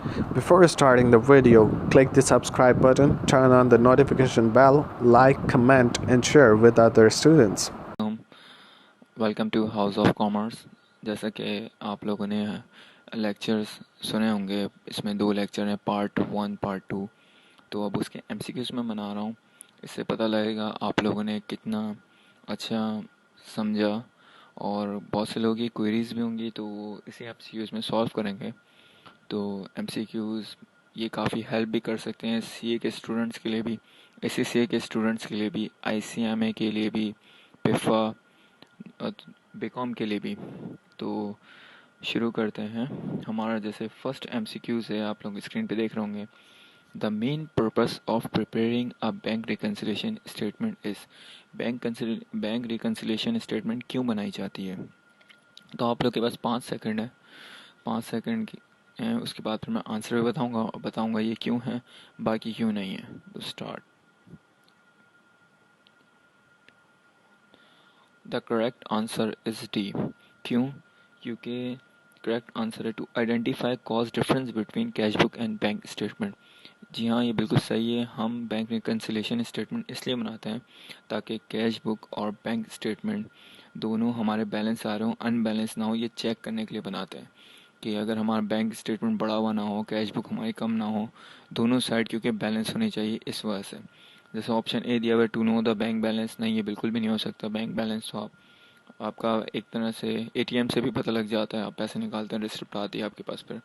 Before starting the video, click the subscribe button, turn on the notification bell, like, comment, and share with other students. Welcome to house of commerce. जैसा कि आप लोगों ने lectures सुने होंगे, इसमें 2 lecture हैं, पार्ट 1 पार्ट 2। तो अब उसके एमसीक्यूज़ में बना रहा हूँ। इससे पता लगेगा आप लोगों ने कितना अच्छा समझा, और बहुत से लोगों की क्वेरीज भी होंगी तो वो इसी एमसीक्यूज़ में सॉल्व करेंगे। तो एमसीक्यूज़ ये काफ़ी हेल्प भी कर सकते हैं सीए के स्टूडेंट्स के लिए भी, एससीसीए के स्टूडेंट्स के लिए भी, आईसीएमए के लिए भी, पिफा, बीकॉम के लिए भी। तो शुरू करते हैं। हमारा जैसे फर्स्ट एमसीक्यूज़ है, आप लोग स्क्रीन पे देख रहे होंगे। The main purpose of preparing a bank reconciliation statement is. Bank reconciliation statement क्यों बनाई जाती है? तो आप लोग के पास 5 सेकंड है, 5 सेकंड की है, उसके बाद फिर मैं आंसर भी बताऊंगा और बताऊंगा ये क्यों है, बाकी क्यों नहीं है। तो start. The correct answer is D. क्यों? क्योंकि करेक्ट आंसर है to identify cost difference between cash book and bank statement. जी हाँ, ये बिल्कुल सही है। हम बैंक रिकन्सिलेशन स्टेटमेंट इसलिए बनाते हैं ताकि कैश बुक और बैंक स्टेटमेंट दोनों हमारे बैलेंस आ रहे हो, अनबैलेंस ना हो, ये चेक करने के लिए बनाते हैं कि अगर हमारा बैंक स्टेटमेंट बढ़ा हुआ ना हो, कैश बुक हमारी कम ना हो, दोनों साइड क्योंकि बैलेंस होनी चाहिए, इस वजह से। जैसे ऑप्शन ए दिया हुआ है to know the bank balance, नहीं, ये बिल्कुल भी नहीं हो सकता। बैंक बैलेंस तो आपका एक तरह से एटीएम से भी पता लग जाता है, आप पैसे निकालते हैं, रिसिप्ट आती है आपके पास। फिर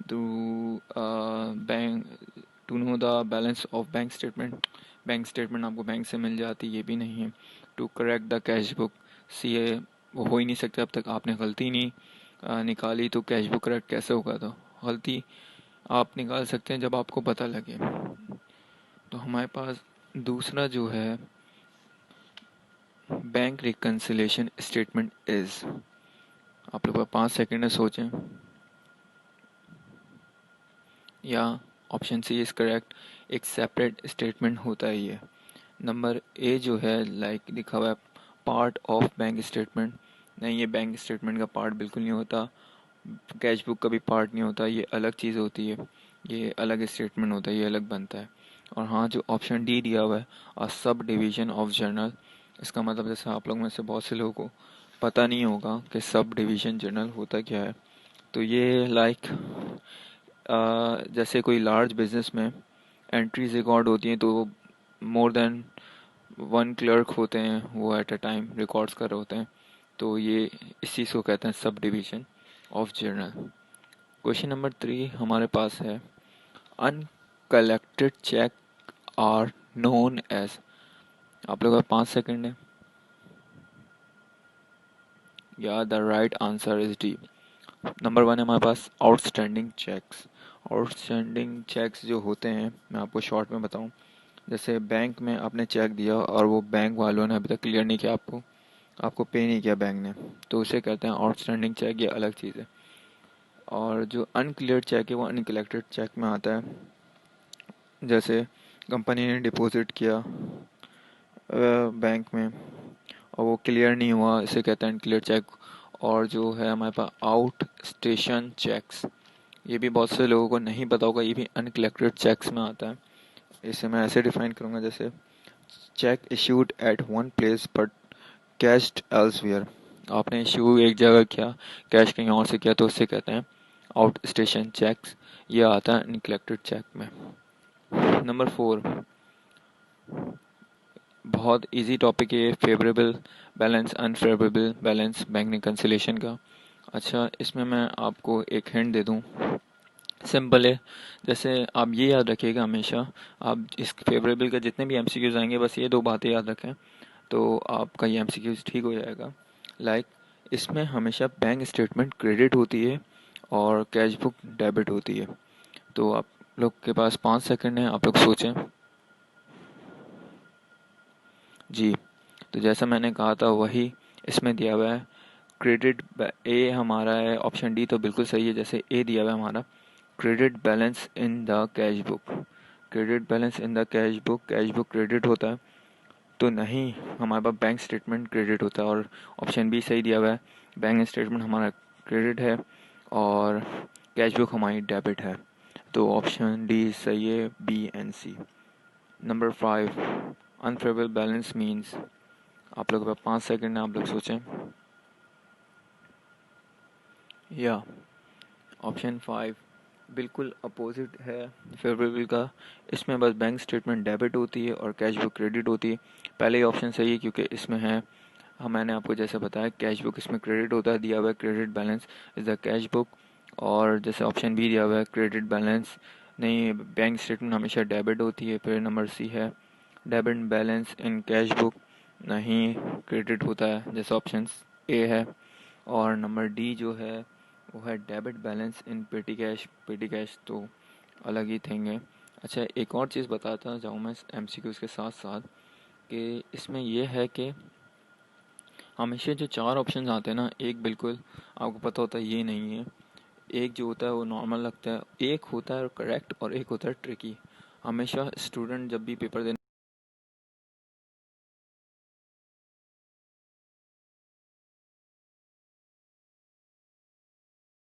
to bank to know the balance of bank statement आपको बैंक से मिल जाती, ये भी नहीं है। To correct the cash book, C A वो हो ही नहीं सकता, अब तक आपने गलती नहीं निकाली तो कैश बुक करेक्ट कैसे होगा? तो गलती आप निकाल सकते हैं जब आपको पता लगे। तो हमारे पास दूसरा जो है, बैंक रिकन्सिलेशन स्टेटमेंट इज। आप लोग 5 सेकेंड में सोचें। या ऑप्शन सी इज़ करेक्ट, एक सेपरेट स्टेटमेंट होता है ये। नंबर ए जो है लाइक लिखा हुआ है पार्ट ऑफ बैंक स्टेटमेंट, नहीं, ये बैंक स्टेटमेंट का पार्ट बिल्कुल नहीं होता। कैश बुक का भी पार्ट नहीं होता, ये अलग चीज़ होती है, ये अलग स्टेटमेंट होता है, ये अलग बनता है। और हाँ, जो ऑप्शन डी दिया हुआ है अ सब डिवीजन ऑफ जर्नल, इसका मतलब जैसे आप लोग में से बहुत से लोगों को पता नहीं होगा कि सब डिवीजन जर्नल होता क्या है। तो ये लाइक जैसे कोई लार्ज बिजनेस में एंट्रीज रिकॉर्ड होती हैं, तो मोर देन 1 क्लर्क होते हैं, वो एट अ टाइम रिकॉर्ड्स कर रहे होते हैं। तो ये इस चीज़ को कहते हैं subdivision of journal. Question number 3 हमारे पास है, uncollected cheque are known as. आप लोग का 5 सेकंड है। या the right answer is D. Number 1 है हमारे पास आउटस्टैंडिंग चेक्स। आउटस्टैंडिंग चेक्स जो होते हैं, मैं आपको शॉर्ट में बताऊं, जैसे बैंक में आपने चेक दिया और वो बैंक वालों ने अभी तक क्लियर नहीं किया, आपको आपको पे नहीं किया बैंक ने, तो उसे कहते हैं आउटस्टैंडिंग चेक, ये अलग चीज़ है। और जो अनक्लियर चेक है वो अनकलेक्टेड चेक में आता है। जैसे कंपनी ने डिपॉजिट किया बैंक में और वो क्लियर नहीं हुआ, इसे कहते हैं अनक्लियर चेक। और जो है हमारे पास आउट स्टेशन चेक्स, ये भी बहुत से लोगों को नहीं पता होगा, ये भी अनकलेक्टेड चेक्स में आता है। इसे मैं ऐसे डिफाइन करूँगा, जैसे check issued at one place but cached elsewhere. आपने इशू एक जगह किया, कैश कहीं और से किया, तो उससे कहते हैं आउट स्टेशन चेक्स। ये आता है अनकलेक्टेड चेक में। नंबर 4 बहुत इजी टॉपिक है, favourable balance unfavourable balance bank reconciliation का। अच्छा, इसमें मैं आपको एक हिंट दे दूं, सिंपल है। जैसे आप ये याद रखिएगा हमेशा, आप इस फेवरेबल के जितने भी एमसीक्यूज आएंगे बस ये 2 बातें याद रखें, तो आपका ये एमसीक्यूज ठीक हो जाएगा। लाइक इसमें हमेशा बैंक स्टेटमेंट क्रेडिट होती है और कैश बुक डेबिट होती है। तो आप लोग के पास 5 सेकंड है, आप लोग सोचें। जी, तो जैसा मैंने कहा था वही इसमें दिया हुआ है। क्रेडिट ए हमारा है, ऑप्शन डी तो बिल्कुल सही है। जैसे ए दिया हुआ है हमारा credit balance in the cash book, credit balance in the cash book credit होता है, तो नहीं, हमारे पास बैंक स्टेटमेंट क्रेडिट होता है। और ऑप्शन बी सही दिया हुआ है, बैंक स्टेटमेंट हमारा क्रेडिट है और कैश बुक हमारी डेबिट है। तो ऑप्शन डी सही है, B and C. Number 5, unfavourable balance means. आप लोगों के पास 5 सेकंड है, आप लोग सोचें। या ऑप्शन 5 बिल्कुल अपोजिट है फेवरेबल का। इसमें बस बैंक स्टेटमेंट डेबिट होती है और कैश बुक क्रेडिट होती है। पहले ही ऑप्शन सही है क्योंकि इसमें है, मैंने आपको जैसे बताया, कैश बुक इसमें क्रेडिट होता है, दिया हुआ है credit balance is the cash book. और जैसे ऑप्शन बी दिया हुआ है क्रेडिट बैलेंस नहीं, बैंक स्टेटमेंट हमेशा डेबिट होती है। फिर नंबर सी है debit balance in cash book नहीं क्रेडिट होता है, जैसे ऑप्शन ए है। और नंबर डी जो है वो है डेबिट बैलेंस इन पेटी कैश। पेटी कैश तो अलग ही थिंग है। अच्छा, एक और चीज़ बताता जाऊँ मैं एमसीक्यूज़ के साथ साथ, कि इसमें यह है कि हमेशा जो 4 ऑप्शन आते हैं ना, एक बिल्कुल आपको पता होता है ये नहीं है। एक जो होता है वो नॉर्मल लगता है, एक होता है करेक्ट और एक होता है ट्रिकी। हमेशा स्टूडेंट जब भी पेपर देने